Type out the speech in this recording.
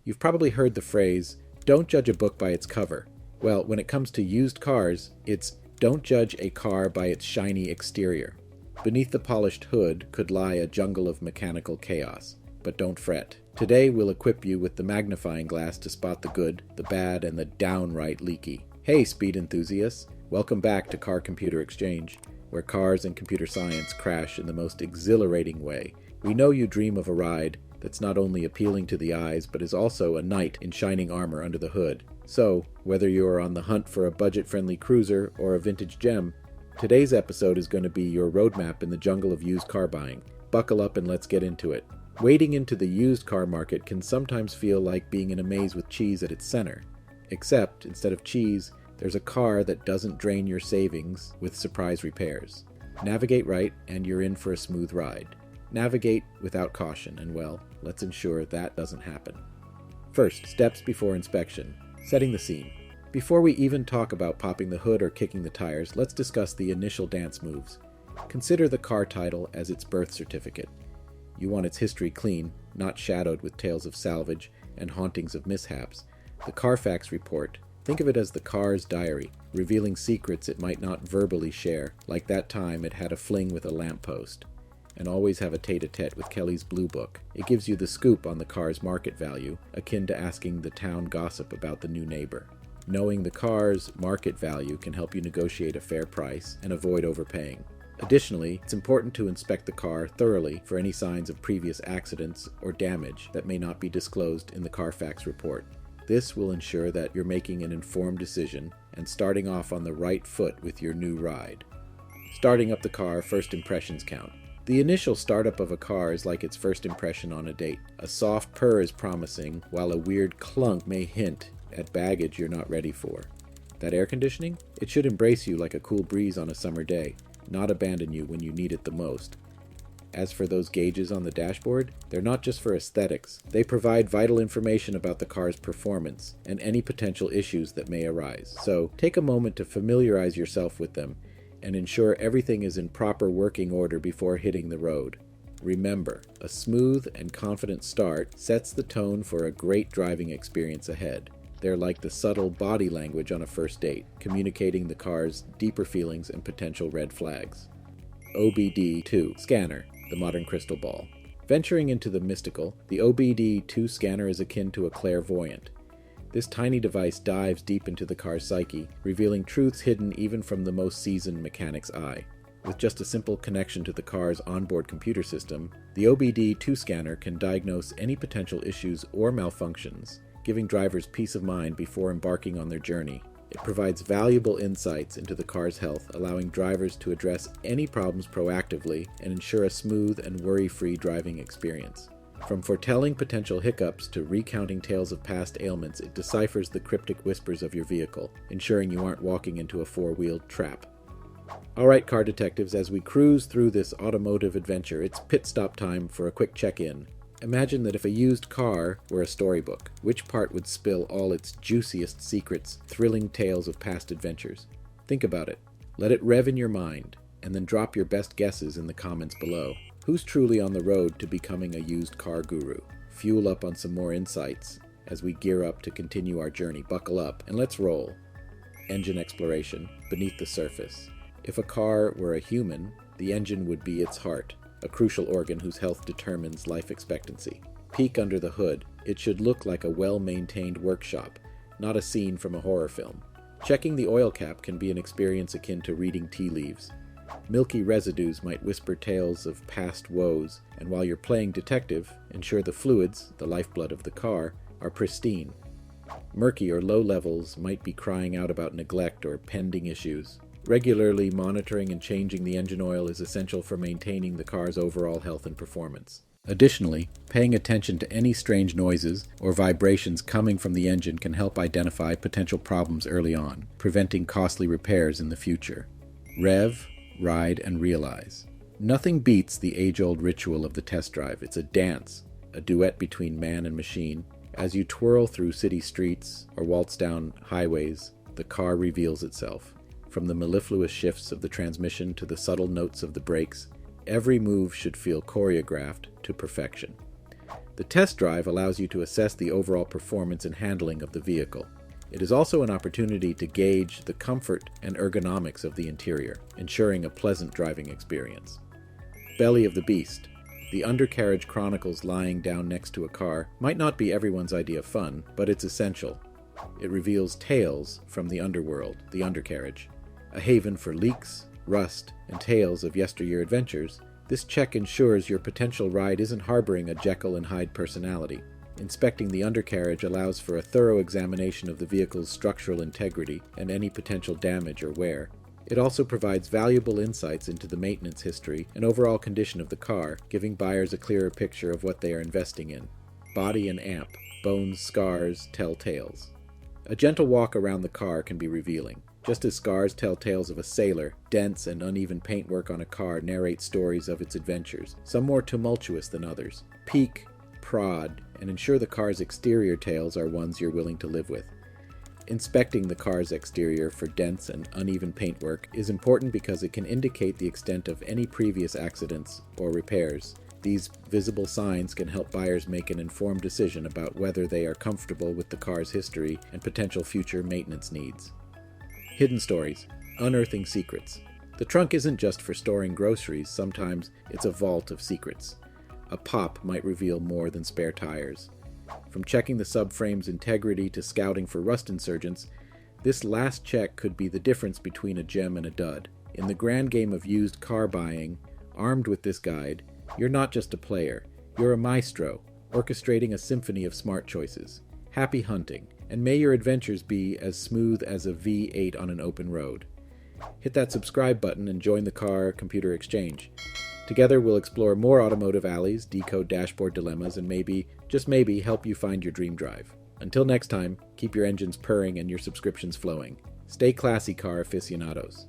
You've probably heard the phrase, "Don't judge a book by its cover." Well, when it comes to used cars, it's "Don't judge a car by its shiny exterior." Beneath the polished hood could lie a jungle of mechanical chaos. But don't fret. Today we'll equip you with the magnifying glass to spot the good, the bad, and the downright leaky. Hey, speed enthusiasts! Welcome back to Car-Computer Exchange, where cars and computer science crash in the most exhilarating way. We know you dream of a ride that's not only appealing to the eyes, but is also a knight in shining armor under the hood. So, whether you're on the hunt for a budget-friendly cruiser or a vintage gem, today's episode is going to be your roadmap in the jungle of used car buying. Buckle up and let's get into it. Wading into the used car market can sometimes feel like being in a maze with cheese at its center. Except, instead of cheese, there's a car that doesn't drain your savings with surprise repairs. Navigate right, and you're in for a smooth ride. Navigate without caution, and well, let's ensure that doesn't happen. First, steps before inspection. Setting the scene. Before we even talk about popping the hood or kicking the tires, let's discuss the initial dance moves. Consider the car title as its birth certificate. You want its history clean, not shadowed with tales of salvage and hauntings of mishaps. The Carfax report. Think of it as the car's diary, revealing secrets it might not verbally share, like that time it had a fling with a lamppost. And always have a tete-a-tete with Kelly's Blue Book. It gives you the scoop on the car's market value, akin to asking the town gossip about the new neighbor. Knowing the car's market value can help you negotiate a fair price and avoid overpaying. Additionally, it's important to inspect the car thoroughly for any signs of previous accidents or damage that may not be disclosed in the Carfax report. This will ensure that you're making an informed decision and starting off on the right foot with your new ride. Starting up the car, first impressions count. The initial startup of a car is like its first impression on a date. A soft purr is promising, while a weird clunk may hint at baggage you're not ready for. That air conditioning? It should embrace you like a cool breeze on a summer day, not abandon you when you need it the most. As for those gauges on the dashboard, they're not just for aesthetics. They provide vital information about the car's performance and any potential issues that may arise. So take a moment to familiarize yourself with them and ensure everything is in proper working order before hitting the road. Remember, a smooth and confident start sets the tone for a great driving experience ahead. They're like the subtle body language on a first date, communicating the car's deeper feelings and potential red flags. OBD2 Scanner, the modern crystal ball. Venturing into the mystical, the OBD2 Scanner is akin to a clairvoyant. This tiny device dives deep into the car's psyche, revealing truths hidden even from the most seasoned mechanic's eye. With just a simple connection to the car's onboard computer system, the OBD2 Scanner can diagnose any potential issues or malfunctions, giving drivers peace of mind before embarking on their journey. It provides valuable insights into the car's health, allowing drivers to address any problems proactively and ensure a smooth and worry-free driving experience. From foretelling potential hiccups to recounting tales of past ailments, it deciphers the cryptic whispers of your vehicle, ensuring you aren't walking into a four-wheeled trap. Alright, car detectives, as we cruise through this automotive adventure, it's pit stop time for a quick check-in. Imagine that if a used car were a storybook, which part would spill all its juiciest secrets, thrilling tales of past adventures? Think about it. Let it rev in your mind, and then drop your best guesses in the comments below. Who's truly on the road to becoming a used car guru? Fuel up on some more insights as we gear up to continue our journey. Buckle up, and let's roll. Engine exploration, beneath the surface. If a car were a human, the engine would be its heart, a crucial organ whose health determines life expectancy. Peek under the hood. It should look like a well-maintained workshop, not a scene from a horror film. Checking the oil cap can be an experience akin to reading tea leaves. Milky residues might whisper tales of past woes, and while you're playing detective, ensure the fluids, the lifeblood of the car, are pristine. Murky or low levels might be crying out about neglect or pending issues. Regularly monitoring and changing the engine oil is essential for maintaining the car's overall health and performance. Additionally, paying attention to any strange noises or vibrations coming from the engine can help identify potential problems early on, preventing costly repairs in the future. Rev, ride, and realize. Nothing beats the age-old ritual of the test drive. It's a dance, a duet between man and machine. As you twirl through city streets or waltz down highways, the car reveals itself. From the mellifluous shifts of the transmission to the subtle notes of the brakes, every move should feel choreographed to perfection. The test drive allows you to assess the overall performance and handling of the vehicle. It is also an opportunity to gauge the comfort and ergonomics of the interior, ensuring a pleasant driving experience. Belly of the Beast. The undercarriage chronicles lying down next to a car might not be everyone's idea of fun, but it's essential. It reveals tales from the underworld, the undercarriage. A haven for leaks, rust, and tales of yesteryear adventures, this check ensures your potential ride isn't harboring a Jekyll and Hyde personality. Inspecting the undercarriage allows for a thorough examination of the vehicle's structural integrity and any potential damage or wear. It also provides valuable insights into the maintenance history and overall condition of the car, giving buyers a clearer picture of what they are investing in. Body and amp. Bones, scars, tell tales. A gentle walk around the car can be revealing. Just as scars tell tales of a sailor, dents and uneven paintwork on a car narrate stories of its adventures, some more tumultuous than others. Peek, prod, and ensure the car's exterior tales are ones you're willing to live with. Inspecting the car's exterior for dents and uneven paintwork is important because it can indicate the extent of any previous accidents or repairs. These visible signs can help buyers make an informed decision about whether they are comfortable with the car's history and potential future maintenance needs. Hidden stories. Unearthing secrets. The trunk isn't just for storing groceries, sometimes it's a vault of secrets. A pop might reveal more than spare tires. From checking the subframe's integrity to scouting for rust insurgents, this last check could be the difference between a gem and a dud. In the grand game of used car buying, armed with this guide, you're not just a player, you're a maestro, orchestrating a symphony of smart choices. Happy hunting, and may your adventures be as smooth as a V8 on an open road. Hit that subscribe button and join the Car Computer Exchange. Together we'll explore more automotive alleys, decode dashboard dilemmas, and maybe, just maybe, help you find your dream drive. Until next time, keep your engines purring and your subscriptions flowing. Stay classy, car aficionados.